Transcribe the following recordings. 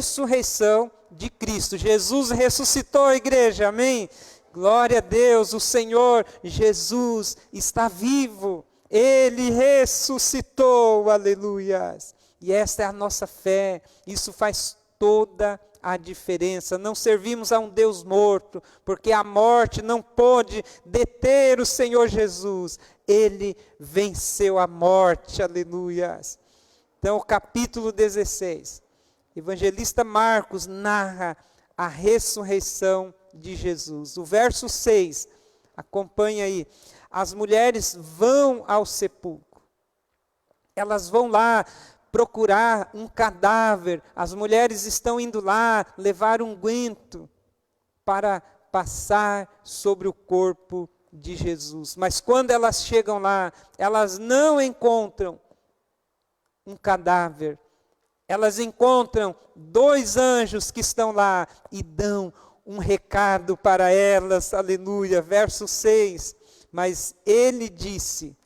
ressurreição de Cristo. Jesus ressuscitou, igreja, amém? Glória a Deus, o Senhor Jesus está vivo. Ele ressuscitou, aleluias. E esta é a nossa fé, isso faz toda a diferença. Não servimos a um Deus morto, porque a morte não pôde deter o Senhor Jesus. Ele venceu a morte, aleluias. Então, o capítulo 16, evangelista Marcos narra a ressurreição de Jesus. O verso 6, acompanha aí. As mulheres vão ao sepulcro. Elas vão lá procurar um cadáver. As mulheres estão indo lá levar unguento para passar sobre o corpo de Jesus. Mas quando elas chegam lá, elas não encontram um cadáver. Elas encontram 2 anjos que estão lá e dão um recado para elas. Aleluia. Verso 6. Mas ele disse: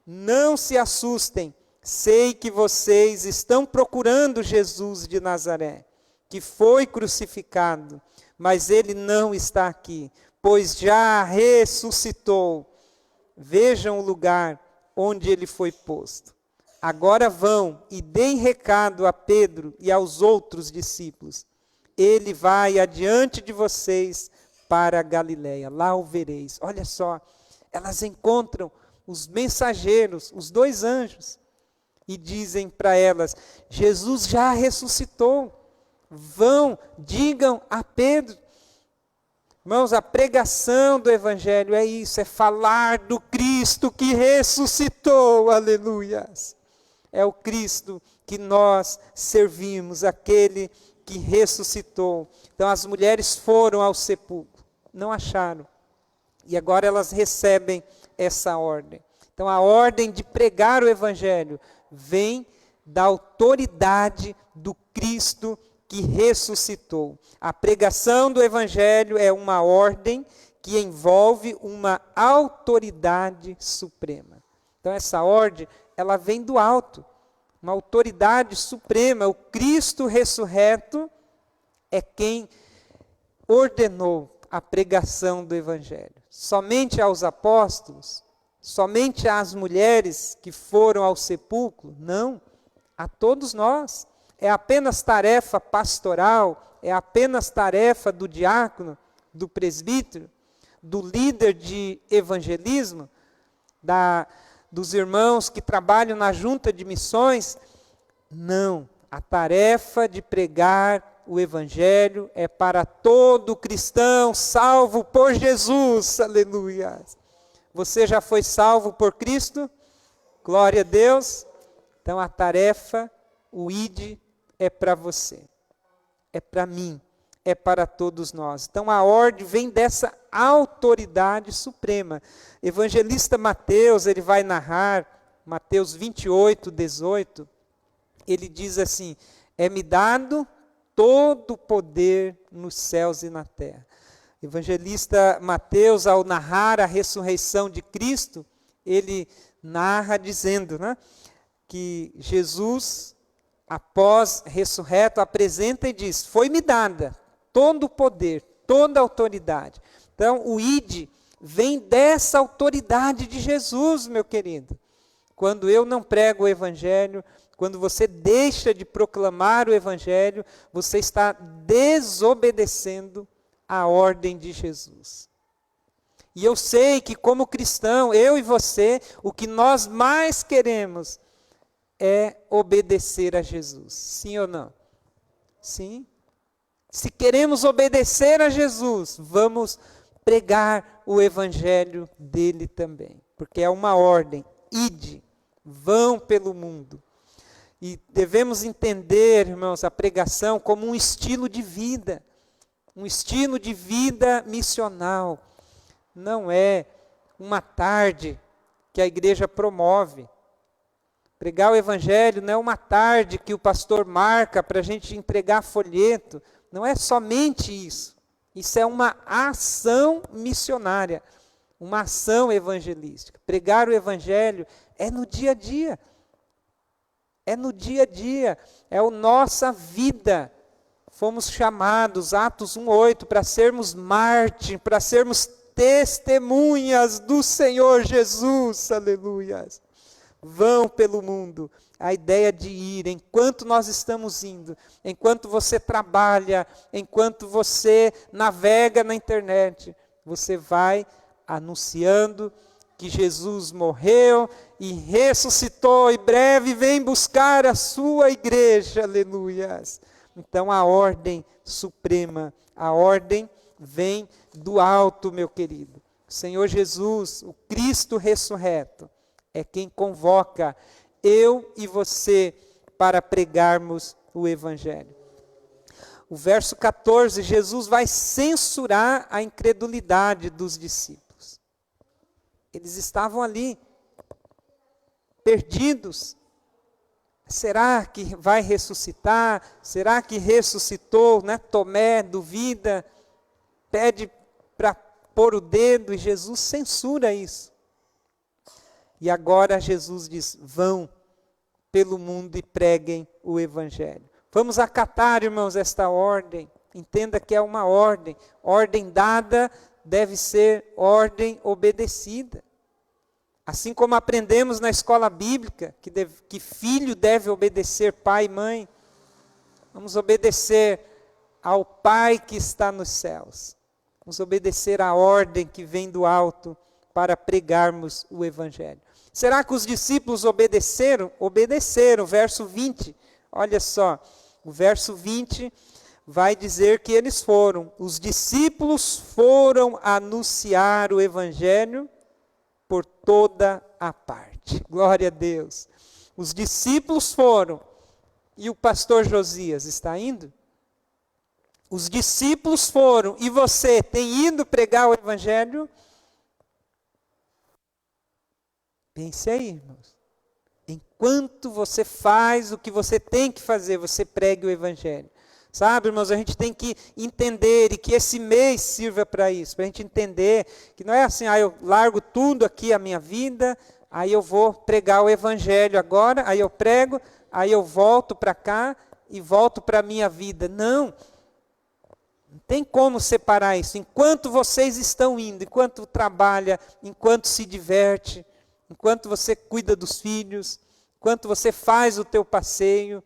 não se assustem, sei que vocês estão procurando Jesus de Nazaré, que foi crucificado, mas ele não está aqui, pois já ressuscitou. Vejam o lugar onde ele foi posto. Agora vão e deem recado a Pedro e aos outros discípulos. Ele vai adiante de vocês para a Galileia, lá o vereis. Olha só, elas encontram os mensageiros, os 2 anjos, e dizem para elas: Jesus já ressuscitou. Vão, digam a Pedro. Irmãos, a pregação do Evangelho é isso, é falar do Cristo que ressuscitou, aleluias. É o Cristo que nós servimos, aquele que ressuscitou. Então as mulheres foram ao sepulcro, não acharam. E agora elas recebem essa ordem. Então a ordem de pregar o Evangelho vem da autoridade do Cristo que ressuscitou. A pregação do Evangelho é uma ordem que envolve uma autoridade suprema. Então essa ordem, ela vem do alto, uma autoridade suprema. O Cristo ressurreto é quem ordenou a pregação do Evangelho. Somente aos apóstolos, somente às mulheres que foram ao sepulcro? Não, a todos nós. É apenas tarefa pastoral, é apenas tarefa do diácono, do presbítero, do líder de evangelismo, dos irmãos que trabalham na junta de missões? Não, a tarefa de pregar o Evangelho é para todo cristão salvo por Jesus, aleluia. Você já foi salvo por Cristo? Glória a Deus. Então a tarefa, o ID, é para você, é para mim, é para todos nós. Então a ordem vem dessa autoridade suprema. Evangelista Mateus, ele vai narrar, Mateus 28, 18, ele diz assim: é-me dado todo o poder nos céus e na terra. Evangelista Mateus, ao narrar a ressurreição de Cristo, ele narra dizendo, né, que Jesus, após ressurreto, apresenta e diz: foi-me dada todo o poder, toda a autoridade. Então, o ID vem dessa autoridade de Jesus, meu querido. Quando eu não prego o Evangelho, quando você deixa de proclamar o Evangelho, você está desobedecendo a ordem de Jesus. E eu sei que como cristão, eu e você, o que nós mais queremos é obedecer a Jesus. Sim ou não? Sim. Se queremos obedecer a Jesus, vamos pregar o Evangelho dele também. Porque é uma ordem. Ide, vão pelo mundo. E devemos entender, irmãos, a pregação como um estilo de vida. Um estilo de vida missional. Não é uma tarde que a igreja promove. Pregar o Evangelho não é uma tarde que o pastor marca para a gente entregar folheto. Não é somente isso. Isso é uma ação missionária, uma ação evangelística. Pregar o Evangelho é no dia a dia. É no dia a dia. É a nossa vida fomos chamados, Atos 1:8, para sermos mártires, para sermos testemunhas do Senhor Jesus, aleluias. Vão pelo mundo. A ideia de ir, enquanto nós estamos indo, enquanto você trabalha, enquanto você navega na internet, você vai anunciando que Jesus morreu e ressuscitou, e breve vem buscar a sua igreja, aleluias. Então a ordem suprema, a ordem vem do alto, meu querido. O Senhor Jesus, o Cristo ressurreto, é quem convoca eu e você para pregarmos o Evangelho. O verso 14, Jesus vai censurar a incredulidade dos discípulos. Eles estavam ali, perdidos. Será que vai ressuscitar? Será que ressuscitou? Né? Tomé duvida, pede para pôr o dedo, e Jesus censura isso. E agora Jesus diz, vão pelo mundo e preguem o Evangelho. Vamos acatar, irmãos, esta ordem. Entenda que é uma ordem. Ordem dada deve ser ordem obedecida. Assim como aprendemos na escola bíblica, que filho deve obedecer pai e mãe, vamos obedecer ao Pai que está nos céus. Vamos obedecer à ordem que vem do alto para pregarmos o Evangelho. Será que os discípulos obedeceram? Obedeceram, verso 20. Olha só, o verso 20 vai dizer que eles foram. Os discípulos foram anunciar o Evangelho por toda a parte. Glória a Deus. Os discípulos foram. E o pastor Josias está indo? Os discípulos foram. E você tem ido pregar o Evangelho? Pense aí, irmãos. Enquanto você faz o que você tem que fazer, você pregue o Evangelho. Sabe, irmãos, a gente tem que entender, e que esse mês sirva para isso, para a gente entender que não é assim, eu largo tudo aqui, a minha vida, aí eu vou pregar o Evangelho agora, aí eu prego, aí eu volto para cá e volto para a minha vida. Não tem como separar isso. Enquanto vocês estão indo, enquanto trabalha, enquanto se diverte, enquanto você cuida dos filhos, enquanto você faz o teu passeio,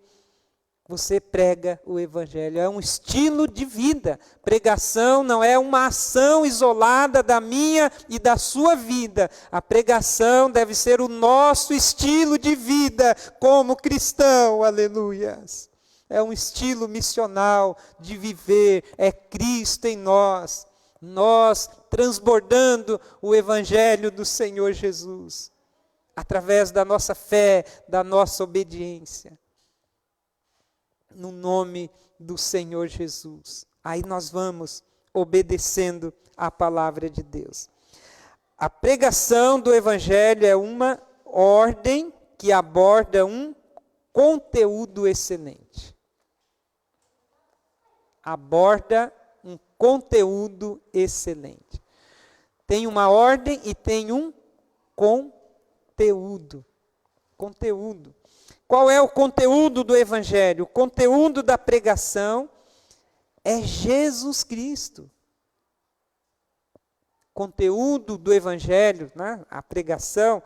você prega o Evangelho. É um estilo de vida. Pregação não é uma ação isolada da minha e da sua vida. A pregação deve ser o nosso estilo de vida como cristão. Aleluias. É um estilo missional de viver. É Cristo em nós. Nós transbordando o Evangelho do Senhor Jesus. Através da nossa fé, da nossa obediência. No nome do Senhor Jesus. Aí nós vamos obedecendo a palavra de Deus. A pregação do Evangelho é uma ordem que aborda um conteúdo excelente. Aborda um conteúdo excelente. Tem uma ordem e tem um conteúdo. Conteúdo. Qual é o conteúdo do Evangelho? O conteúdo da pregação é Jesus Cristo. O conteúdo do Evangelho, né? A pregação,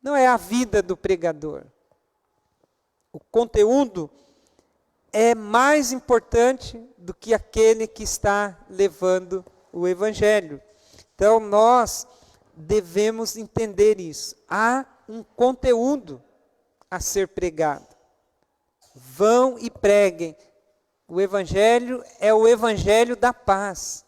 não é a vida do pregador. O conteúdo é mais importante do que aquele que está levando o Evangelho. Então, nós devemos entender isso. Há um conteúdo a ser pregado. Vão e preguem. O Evangelho é o Evangelho da paz.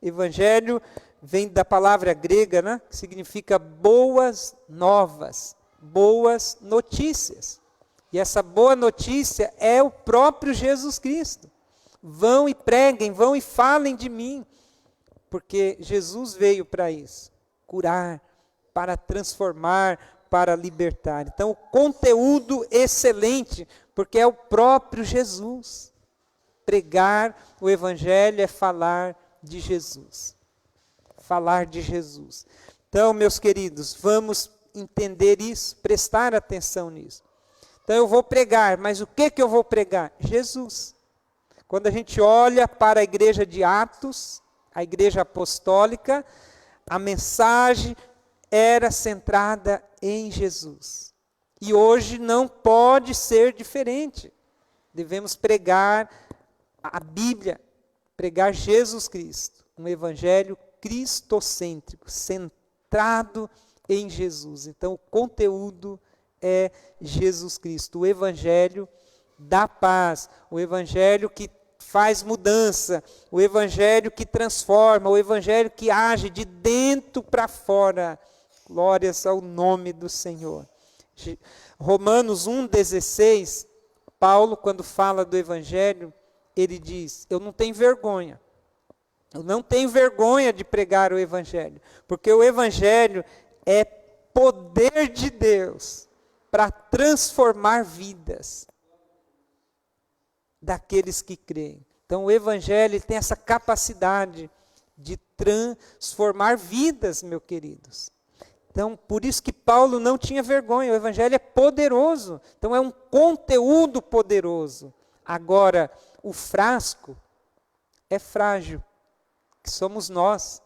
Evangelho vem da palavra grega, né? Que significa boas novas, boas notícias. E essa boa notícia é o próprio Jesus Cristo. Vão e preguem, vão e falem de mim. Porque Jesus veio para isso. Curar, para transformar, para libertar. Então, o conteúdo excelente, porque é o próprio Jesus. Pregar o Evangelho é falar de Jesus. Falar de Jesus. Então, meus queridos, vamos entender isso, prestar atenção nisso. Então, eu vou pregar, mas o que eu vou pregar? Jesus. Quando a gente olha para a igreja de Atos, a igreja apostólica, a mensagem era centrada em Jesus. E hoje não pode ser diferente. Devemos pregar a Bíblia, pregar Jesus Cristo, um evangelho cristocêntrico, centrado em Jesus. Então, o conteúdo é Jesus Cristo, o evangelho da paz, o evangelho que faz mudança, o evangelho que transforma, o evangelho que age de dentro para fora. Glórias ao nome do Senhor. Romanos 1,16, Paulo, quando fala do evangelho, ele diz: eu não tenho vergonha. Eu não tenho vergonha de pregar o evangelho, porque o evangelho é poder de Deus para transformar vidas daqueles que creem. Então o evangelho tem essa capacidade de transformar vidas, meus queridos. Então, por isso que Paulo não tinha vergonha, o evangelho é poderoso, então é um conteúdo poderoso. Agora, o frasco é frágil, que somos nós.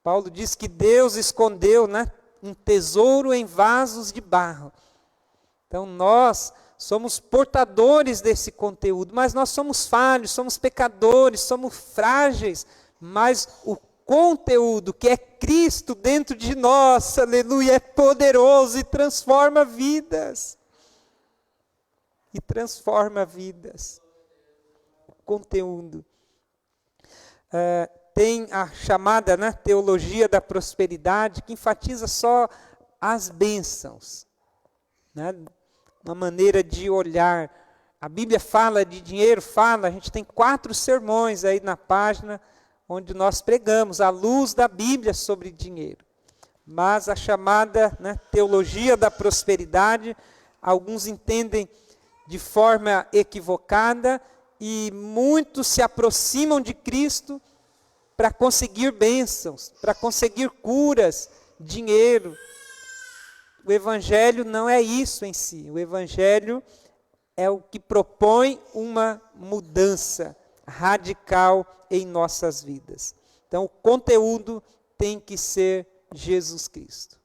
Paulo diz que Deus escondeu, né, um tesouro em vasos de barro. Então, nós somos portadores desse conteúdo, mas nós somos falhos, somos pecadores, somos frágeis, mas o conteúdo que é Cristo dentro de nós, aleluia, é poderoso e transforma vidas. E transforma vidas. O conteúdo. Tem a chamada, né, teologia da prosperidade, que enfatiza só as bênçãos, né, uma maneira de olhar. A Bíblia fala de dinheiro, a gente tem 4 sermões aí na página, onde nós pregamos a luz da Bíblia sobre dinheiro. Mas a chamada, né, teologia da prosperidade, alguns entendem de forma equivocada e muitos se aproximam de Cristo para conseguir bênçãos, para conseguir curas, dinheiro. O Evangelho não é isso em si. O Evangelho é o que propõe uma mudança radical em nossas vidas. Então, o conteúdo tem que ser Jesus Cristo.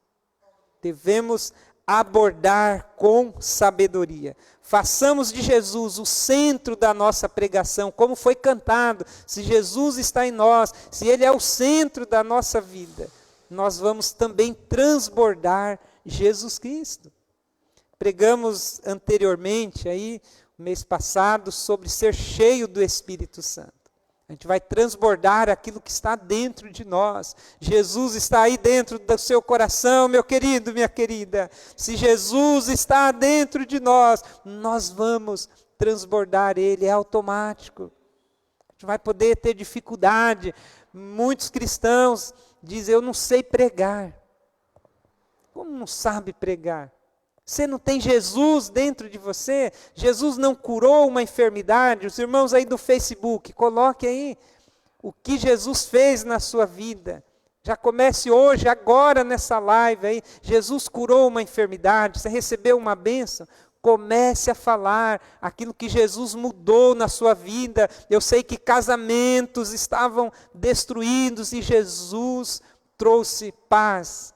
Devemos abordar com sabedoria. Façamos de Jesus o centro da nossa pregação, como foi cantado. Se Jesus está em nós, se Ele é o centro da nossa vida, nós vamos também transbordar Jesus Cristo. Pregamos anteriormente, aí, mês passado, sobre ser cheio do Espírito Santo. A gente vai transbordar aquilo que está dentro de nós. Jesus está aí dentro do seu coração, meu querido, minha querida. Se Jesus está dentro de nós, nós vamos transbordar Ele, é automático. A gente vai poder ter dificuldade. Muitos cristãos dizem: eu não sei pregar. Como não sabe pregar? Você não tem Jesus dentro de você? Jesus não curou uma enfermidade? Os irmãos aí do Facebook, coloque aí o que Jesus fez na sua vida. Já comece hoje, agora nessa live aí. Jesus curou uma enfermidade, você recebeu uma bênção. Comece a falar aquilo que Jesus mudou na sua vida. Eu sei que casamentos estavam destruídos e Jesus trouxe paz.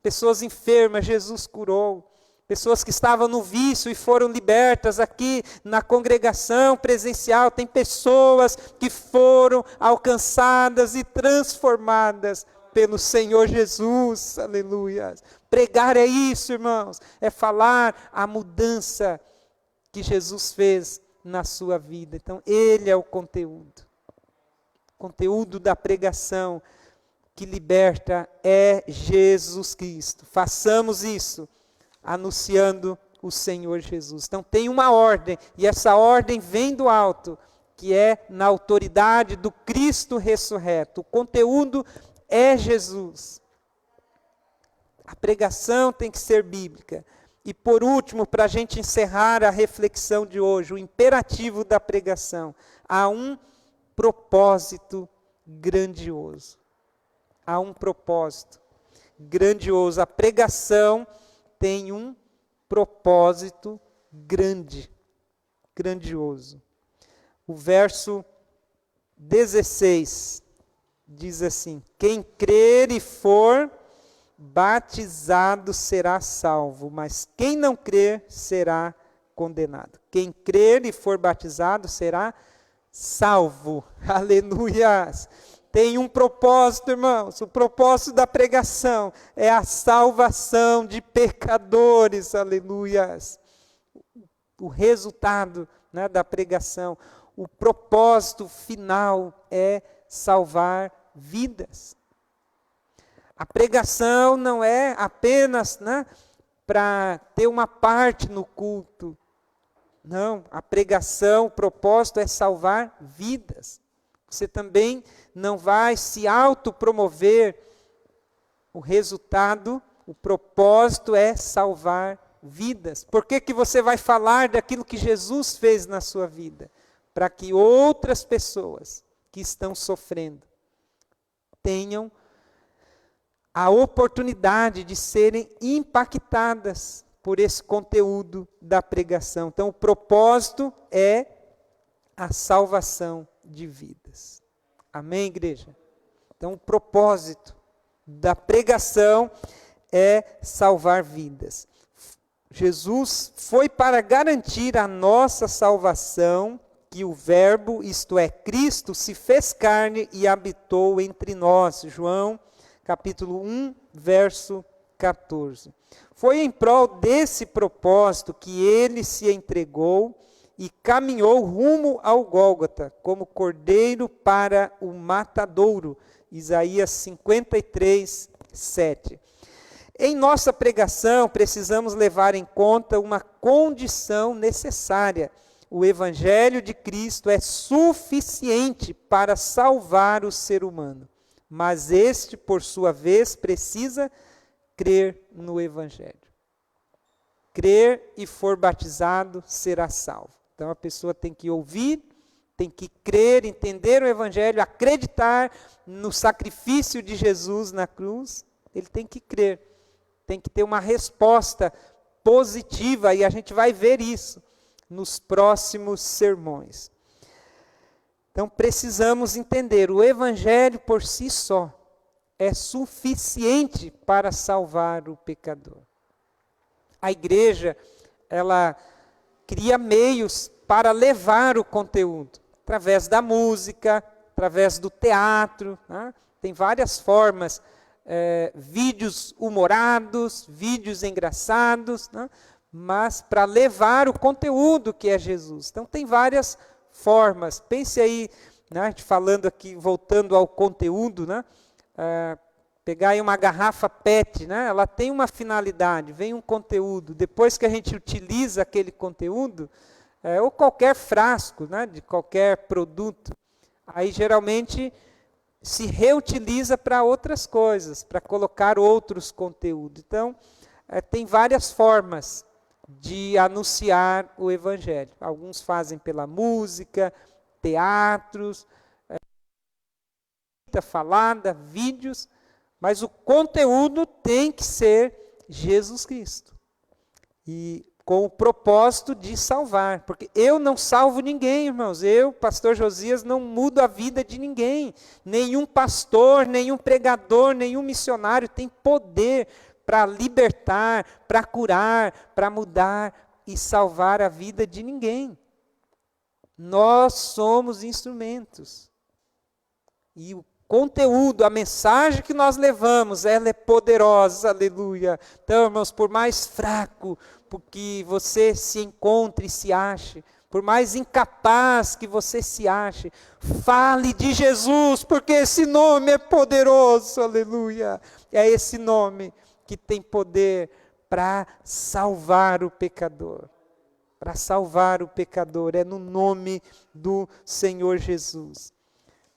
Pessoas enfermas, Jesus curou. Pessoas que estavam no vício e foram libertas aqui na congregação presencial. Tem pessoas que foram alcançadas e transformadas pelo Senhor Jesus. Aleluia. Pregar é isso, irmãos. É falar a mudança que Jesus fez na sua vida. Então, Ele é o conteúdo. O conteúdo da pregação que liberta é Jesus Cristo. Façamos isso, anunciando o Senhor Jesus. Então tem uma ordem, e essa ordem vem do alto, que é na autoridade do Cristo ressurreto. O conteúdo é Jesus. A pregação tem que ser bíblica. E por último, para a gente encerrar a reflexão de hoje, o imperativo da pregação: há um propósito grandioso. Há um propósito grandioso. A pregação tem um propósito grandioso. O verso 16 diz assim: quem crer e for batizado será salvo, mas quem não crer será condenado. Quem crer e for batizado será salvo. Aleluia! Tem um propósito, irmãos. O propósito da pregação é a salvação de pecadores. Aleluia! O resultado, né, da pregação, o propósito final é salvar vidas. A pregação não é apenas, né, para ter uma parte no culto. Não, a pregação, o propósito é salvar vidas. Você também não vai se autopromover. O resultado, o propósito é salvar vidas. Por que que você vai falar daquilo que Jesus fez na sua vida? Para que outras pessoas que estão sofrendo tenham a oportunidade de serem impactadas por esse conteúdo da pregação. Então, o propósito é a salvação de vidas. Amém, igreja? Então, o propósito da pregação é salvar vidas. Jesus foi para garantir a nossa salvação, que o Verbo, isto é, Cristo, se fez carne e habitou entre nós. João, capítulo 1, verso 14. Foi em prol desse propósito que ele se entregou e caminhou rumo ao Gólgota, como cordeiro para o matadouro. Isaías 53, 7. Em nossa pregação, precisamos levar em conta uma condição necessária. O Evangelho de Cristo é suficiente para salvar o ser humano, mas este, por sua vez, precisa crer no Evangelho. Crer e for batizado, será salvo. Então a pessoa tem que ouvir, tem que crer, entender o Evangelho, acreditar no sacrifício de Jesus na cruz. Ele tem que crer, tem que ter uma resposta positiva, e a gente vai ver isso nos próximos sermões. Então precisamos entender, o Evangelho por si só é suficiente para salvar o pecador. A igreja, ela cria meios para levar o conteúdo, através da música, através do teatro, né? Tem várias formas, vídeos humorados, vídeos engraçados, né? Mas para levar o conteúdo que é Jesus. Então tem várias formas. Pense aí, né, falando aqui, voltando ao conteúdo, né, pegar aí uma garrafa PET, né, ela tem uma finalidade, vem um conteúdo. Depois que a gente utiliza aquele conteúdo, ou qualquer frasco, né, de qualquer produto, aí geralmente se reutiliza para outras coisas, para colocar outros conteúdos. Então, tem várias formas de anunciar o Evangelho. Alguns fazem pela música, teatros, falada, vídeos, mas o conteúdo tem que ser Jesus Cristo. E com o propósito de salvar, porque eu não salvo ninguém, irmãos. Eu, pastor Josias, não mudo a vida de ninguém. Nenhum pastor, nenhum pregador, nenhum missionário tem poder para libertar, para curar, para mudar e salvar a vida de ninguém. Nós somos instrumentos. E o conteúdo, a mensagem que nós levamos, ela é poderosa, aleluia. Então, irmãos, por mais fraco que você se encontre e se ache, por mais incapaz que você se ache, fale de Jesus, porque esse nome é poderoso, aleluia. É esse nome que tem poder para salvar o pecador. Para salvar o pecador, é no nome do Senhor Jesus.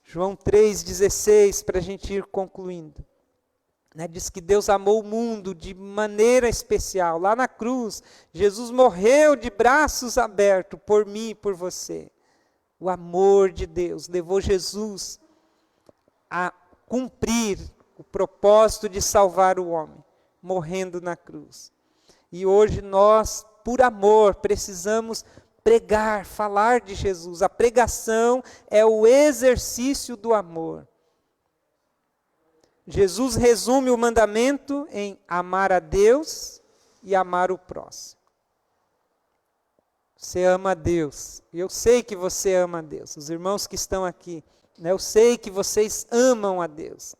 João 3,16, para a gente ir concluindo. Né, diz que Deus amou o mundo de maneira especial. Lá na cruz, Jesus morreu de braços abertos por mim e por você. O amor de Deus levou Jesus a cumprir o propósito de salvar o homem, morrendo na cruz. E hoje nós, por amor, precisamos pregar, falar de Jesus. A pregação é o exercício do amor. Jesus resume o mandamento em amar a Deus e amar o próximo. Você ama a Deus. Eu sei que você ama a Deus. Os irmãos que estão aqui, né, eu sei que vocês amam a Deus.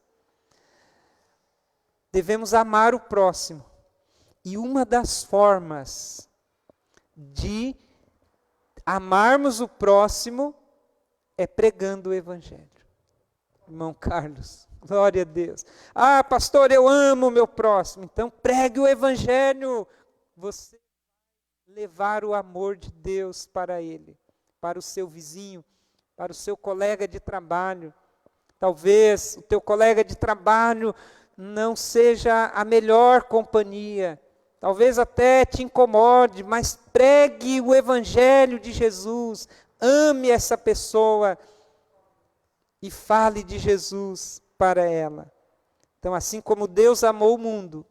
Devemos amar o próximo. E uma das formas de amarmos o próximo é pregando o Evangelho. Irmão Carlos, glória a Deus. Ah, pastor, eu amo o meu próximo. Então pregue o Evangelho. Você vai levar o amor de Deus para ele, para o seu vizinho, para o seu colega de trabalho. Talvez o teu colega de trabalho não seja a melhor companhia. Talvez até te incomode, mas pregue o Evangelho de Jesus. Ame essa pessoa e fale de Jesus para ela. Então, assim como Deus amou o mundo,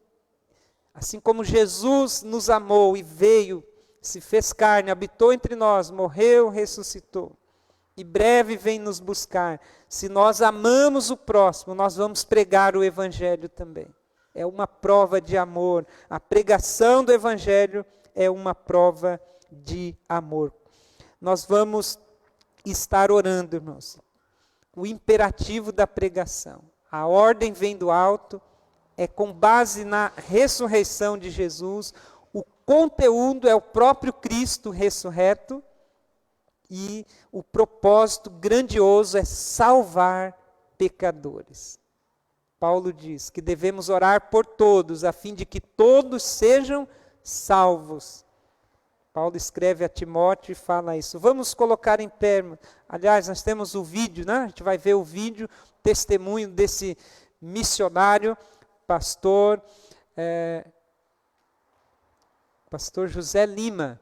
assim como Jesus nos amou e veio, se fez carne, habitou entre nós, morreu, ressuscitou, e breve vem nos buscar. Se nós amamos o próximo, nós vamos pregar o Evangelho também. É uma prova de amor. A pregação do Evangelho é uma prova de amor. Nós vamos estar orando, irmãos. O imperativo da pregação. A ordem vem do alto, é com base na ressurreição de Jesus. O conteúdo é o próprio Cristo ressurreto. E o propósito grandioso é salvar pecadores. Paulo diz que devemos orar por todos, a fim de que todos sejam salvos. Paulo escreve a Timóteo e fala isso. Vamos colocar em pé. Aliás, nós temos o vídeo, né? A gente vai ver o vídeo, testemunho desse missionário, pastor José Lima.